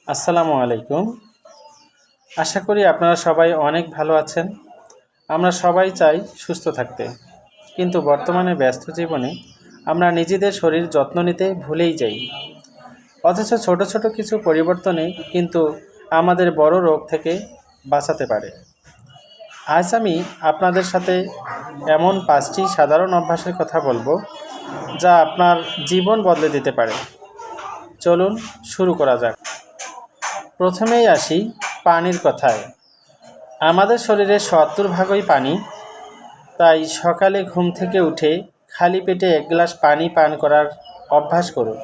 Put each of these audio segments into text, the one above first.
আসসালামু আলাইকুম। আশা করি আপনারা সবাই অনেক ভালো আছেন। আমরা সবাই চাই সুস্থ থাকতে, কিন্তু বর্তমানে ব্যস্ত জীবনে আমরা নিজেদের শরীর যত্ন নিতে ভুলেই যাই। অথচ ছোট ছোট কিছু পরিবর্তনে কিন্তু আমাদের বড় রোগ থেকে বাঁচাতে পারে। আজ আমি আপনাদের সাথে এমন 5টি সাধারণ অভ্যাসের কথা বলবো, যা আপনার জীবন বদলে দিতে পারে। চলুন শুরু করা যাক। প্রথমেই আসি পানির কথায়। আমাদের শরীরের 70 ভাগই পানি, তাই সকালে ঘুম থেকে উঠে খালি পেটে 1 গ্লাস পানি পান করার অভ্যাস করুন।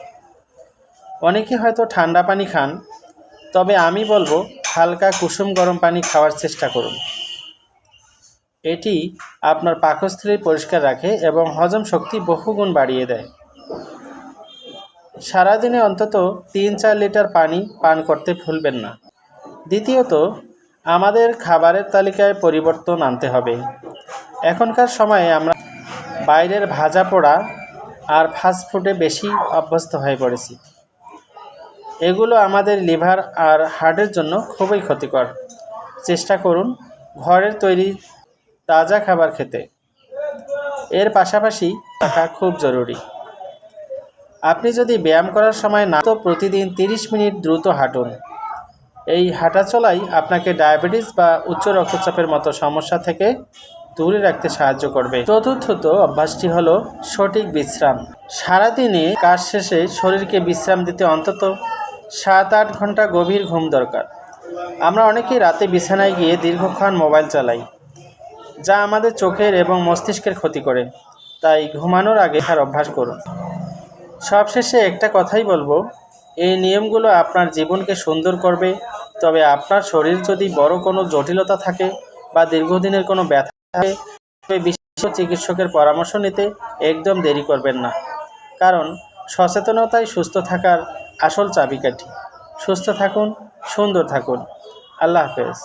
অনেকে হয়তো ঠান্ডা পানি খান, তবে আমি বলবো হালকা কুসুম গরম পানি খাওয়ার চেষ্টা করুন। এটি আপনার পাকস্থলী পরিষ্কার রাখে এবং হজম শক্তি বহুগুণ বাড়িয়ে দেয়। সারাদিনে অন্তত 3-4 লিটার পানি পান করতে ভুলবেন না। দ্বিতীয়ত, আমাদের খাবারের তালিকায় পরিবর্তন আনতে হবে। এখনকার সময়ে আমরা বাইরের ভাজা পোড়া আর ফাস্টফুডে বেশি অভ্যস্ত হয়ে পড়েছি। এগুলো আমাদের লিভার আর হার্টের জন্য খুবই ক্ষতিকর। চেষ্টা করুন ঘরের তৈরি তাজা খাবার খেতে। এর পাশাপাশি থাকা খুব জরুরি। আপনি যদি ব্যায়াম করার সময় না তো প্রতিদিন 30 মিনিট দ্রুত হাঁটুন। এই হাঁটাচলাই আপনাকে ডায়াবেটিস বা উচ্চ রক্তচাপের মতো সমস্যা থেকে দূরে রাখতে সাহায্য করবে। চতুর্থত অভ্যাসটি হলো সঠিক বিশ্রাম। সারাদিনে কাজ শেষে শরীরকে বিশ্রাম দিতে অন্তত 7-8 ঘন্টা গভীর ঘুম দরকার। আমরা অনেকেই রাতে বিছানায় গিয়ে দীর্ঘক্ষণ মোবাইল চালাই, যা আমাদের চোখের এবং মস্তিষ্কের ক্ষতি করে। তাই ঘুমানোর আগে আর অভ্যাস করুন। সবশেষে একটা কথাই বলবো, এই নিয়মগুলো আপনার জীবনকে সুন্দর করবে। তবে আপনার শরীর যদি বড় কোনো জটিলতা থাকে বা দীর্ঘদিনের কোনো ব্যথা থাকে, তবে বিশেষজ্ঞ চিকিৎসকের পরামর্শ নিতে একদম দেরি করবেন না। কারণ সচেতনতাই সুস্থ থাকার আসল চাবিকাঠি। সুস্থ থাকুন, সুন্দর থাকুন। আল্লাহ হাফেজ।